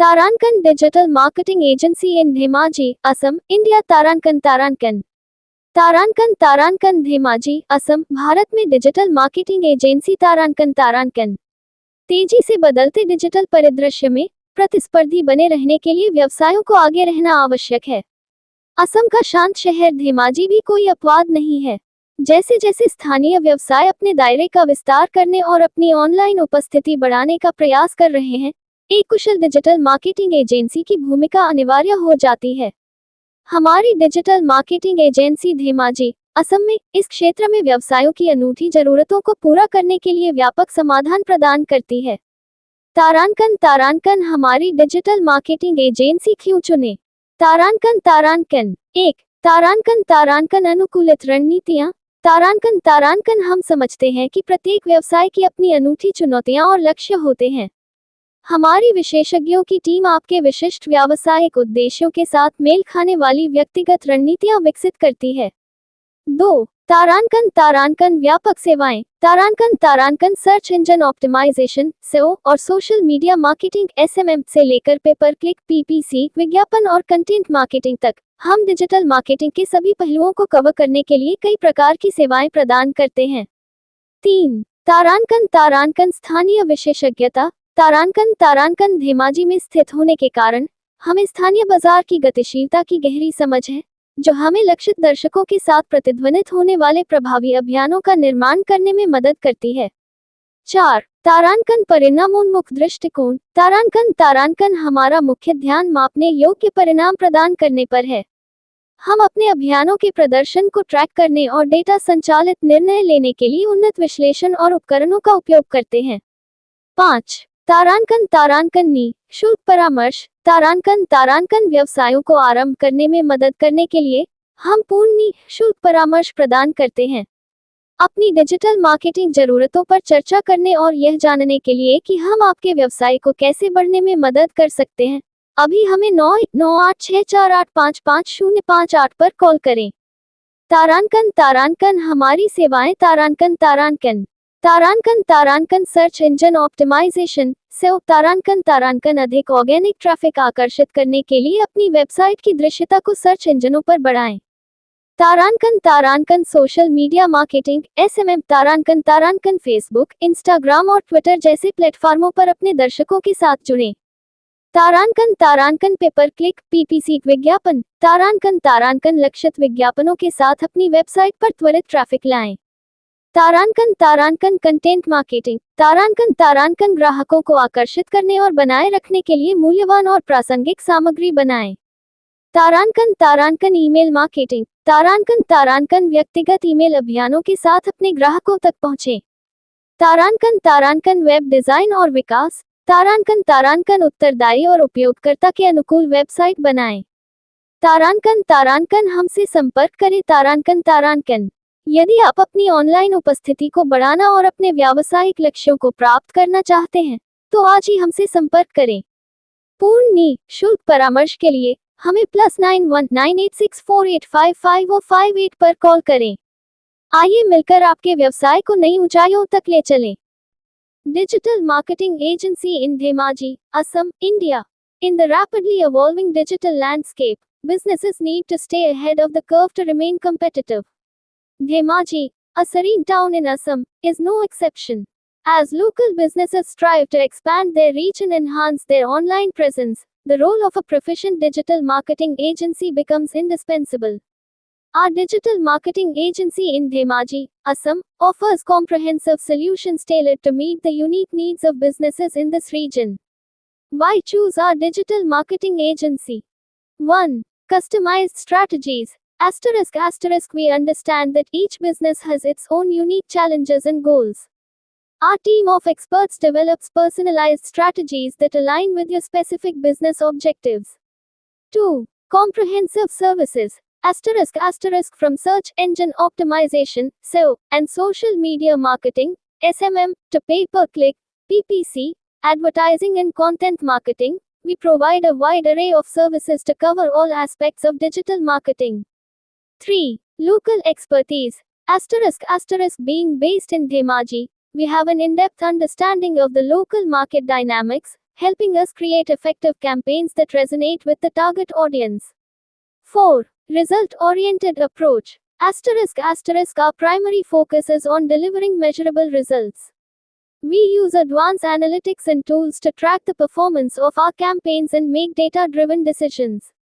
Tarankan Digital Marketing Agency in Dhemaji, Assam, India। तारांकन तारांकन तारांकन तारांकन Dhemaji, Assam, Bharat में digital marketing agency तारांकन तारांकन तेजी से बदलते डिजिटल परिदृश्य में प्रतिस्पर्धी बने रहने के लिए व्यवसायों को आगे रहना आवश्यक है। असम का शांत शहर धेमाजी भी कोई अपवाद नहीं है। जैसे जैसे स्थानीय व्यवसाय अपने दायरे का विस्तार करने और अपनी ऑनलाइन उपस्थिति बढ़ाने का प्रयास कर रहे हैं, एक कुशल डिजिटल मार्केटिंग एजेंसी की भूमिका अनिवार्य हो जाती है। हमारी digital marketing agency Dhemaji, Assam में इस क्षेत्र में व्यवसायों की अनूठी जरूरतों को पूरा करने के लिए व्यापक समाधान प्रदान करती है। तारांकन तारांकन हमारी डिजिटल मार्केटिंग एजेंसी क्यों चुने? तारांकन तारांकन। 1। तारांकन तारांकन अनुकूलित रणनीतियां। तारांकन तारांकन हम समझते हैं कि प्रत्येक व्यवसाय की अपनी अनूठी चुनौतियां और लक्ष्य होते हैं। हमारी विशेषज्ञों की टीम आपके विशिष्ट व्यावसायिक उद्देश्यों के साथ मेल खाने वाली व्यक्तिगत रणनीतियां विकसित करती है। 2। तारांकन तारांकन व्यापक सेवाएं। तारांकन तारांकन सर्च इंजन ऑप्टिमाइजेशन (SEO) और सोशल मीडिया मार्केटिंग (SMM) से लेकर पे पर क्लिक विज्ञापन और कंटेंट मार्केटिंग तक, हम डिजिटल मार्केटिंग के सभी पहलुओं को कवर करने के लिए कई प्रकार की सेवाएं प्रदान करते हैं। 3। तारांकन तारांकन स्थानीय विशेषज्ञता। तारांकन तारांकन धेमाजी में स्थित होने के कारण हमें स्थानीय बाजार की गतिशीलता की गहरी समझ है, जो हमें लक्षित दर्शकों के साथ प्रतिध्वनित होने वाले प्रभावी अभियानों का निर्माण करने में मदद करती है। 4। तारांकन परिणामोन्मुख दृष्टिकोण। तारांकन तारांकन हमारा मुख्य ध्यान मापने योग्य परिणाम प्रदान करने पर है। हम अपने अभियानों के प्रदर्शन को ट्रैक करने और डेटा संचालित निर्णय लेने के लिए उन्नत विश्लेषण और उपकरणों का उपयोग करते हैं। 5। तारांकन तारांकन निःशुल्क परामर्श। तारांकन तारांकन व्यवसायों को आरंभ करने में मदद करने के लिए हम पूर्ण निःशुल्क परामर्श प्रदान करते हैं। अपनी डिजिटल मार्केटिंग जरूरतों पर चर्चा करने और यह जानने के लिए कि हम आपके व्यवसाय को कैसे बढ़ने में मदद कर सकते हैं, अभी हमें 919864855058 पर कॉल करें। तारांकन तारांकन हमारी सेवाएं। तारांकन तारांकन तारांकन तारांकन सर्च इंजन ऑप्टिमाइजेशन (SEO). तारांकन तारांकन अधिक ऑर्गेनिक ट्रैफिक आकर्षित करने के लिए अपनी वेबसाइट की दृश्यता को सर्च इंजनों पर बढ़ाएं। तारांकन तारांकन सोशल मीडिया मार्केटिंग (SMM). तारांकन तारांकन फेसबुक, इंस्टाग्राम और ट्विटर जैसे प्लेटफॉर्मों पर अपने दर्शकों के साथ जुड़ें। तारांकन तारांकन पे पर क्लिक विज्ञापन। तारांकन तारांकन लक्षित विज्ञापनों के साथ अपनी वेबसाइट पर त्वरित ट्रैफिक लाएं। तारांकन तारांकन कंटेंट मार्केटिंग। तारांकन तारांकन ग्राहकों को आकर्षित करने और बनाए रखने के लिए मूल्यवान और प्रासंगिक सामग्री बनाएं। तारांकन तारांकन ईमेल मार्केटिंग। तारांकन तारांकन व्यक्तिगत ईमेल अभियानों के साथ अपने ग्राहकों तक पहुंचें। तारांकन तारांकन वेब डिजाइन और विकास। तारांकन तारांकन उत्तरदायी और उपयोगकर्ता के अनुकूल वेबसाइट बनाएं। तारांकन तारांकन हमसे संपर्क करें। तारांकन तारांकन यदि आप अपनी ऑनलाइन उपस्थिति को बढ़ाना और अपने व्यावसायिक लक्ष्यों को प्राप्त करना चाहते हैं, तो आज ही हमसे संपर्क करें। पूर्ण निःशुल्क परामर्श के लिए हमें +919864855058 पर कॉल करें। आइए मिलकर आपके व्यवसाय को नई ऊंचाइयों तक ले चलें। Digital marketing agency in Dhemaji, Assam, India। In the rapidly evolving digital landscape, businesses need to stay ahead of the curve to remain competitive. Dhemaji, a serene town in Assam, is no exception. As local businesses strive to expand their reach and enhance their online presence, the role of a proficient digital marketing agency becomes indispensable. Our digital marketing agency in Dhemaji, Assam, offers comprehensive solutions tailored to meet the unique needs of businesses in this region. Why choose our digital marketing agency? 1. Customized strategies. We understand that each business has its own unique challenges and goals. Our team of experts develops personalized strategies that align with your specific business objectives. 2. Comprehensive services. From search engine optimization (SEO) and social media marketing (SMM) to pay-per-click, advertising and content marketing, we provide a wide array of services to cover all aspects of digital marketing. 3. Local expertise. Being based in Dhemaji, we have an in-depth understanding of the local market dynamics, helping us create effective campaigns that resonate with the target audience. 4. Result-oriented approach. Our primary focus is on delivering measurable results. We use advanced analytics and tools to track the performance of our campaigns and make data-driven decisions.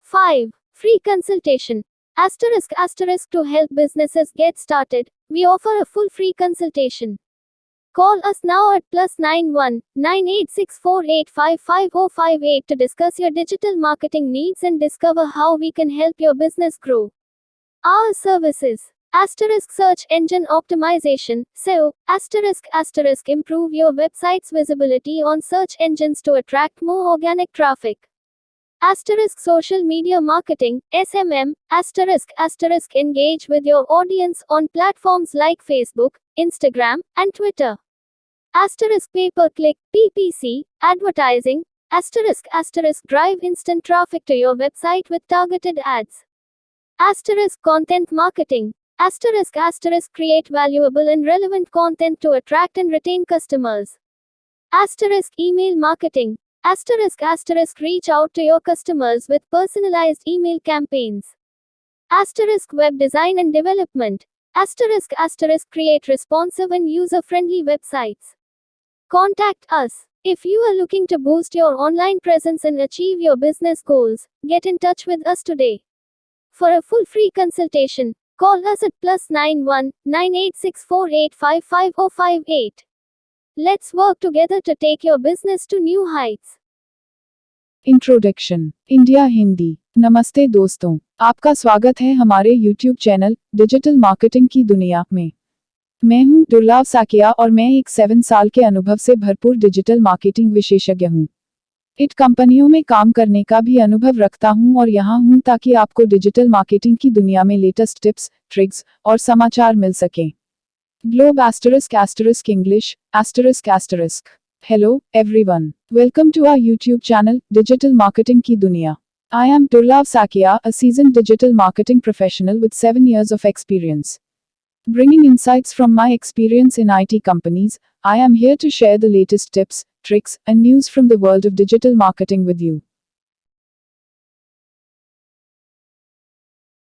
5. Free consultation. To help businesses get started, we offer a full free consultation. Call us now at +91 9864855058 to discuss your digital marketing needs and discover how we can help your business grow. Our services. Search engine optimization, SEO, improve your website's visibility on search engines to attract more organic traffic. Social media marketing, SMM, engage with your audience on platforms like Facebook, Instagram, and Twitter. Pay-per-click, PPC, advertising, drive instant traffic to your website with targeted ads. Content marketing. Create valuable and relevant content to attract and retain customers. Email marketing. Reach out to your customers with personalized email campaigns. Web design and development. Create responsive and user-friendly websites. Contact us. If you are looking to boost your online presence and achieve your business goals, get in touch with us today. For a full free consultation, call us at +91 9864855058. Let's work together to take your business to new heights. Introduction India Hindi. नमस्ते दोस्तों, आपका स्वागत है हमारे YouTube channel digital marketing की दुनिया में। मैं हूं दुर्लभ साकिया और मैं एक 7 साल के अनुभव से भरपूर डिजिटल मार्केटिंग विशेषज्ञ हूं। इट कंपनियों में काम करने का भी अनुभव रखता हूं और यहां हूं ताकि आपको डिजिटल मार्केटिंग की दुनिया में लेटेस्ट टिप्स, ट्रिक्स और समाचार मिल सकें। Globe ** English ***. Hello, everyone. Welcome to our YouTube channel, Digital Marketing Ki Duniya. I am Durlab Sakia, a seasoned digital marketing professional with 7 years of experience. Bringing insights from my experience in IT companies, I am here to share the latest tips, tricks, and news from the world of digital marketing with you.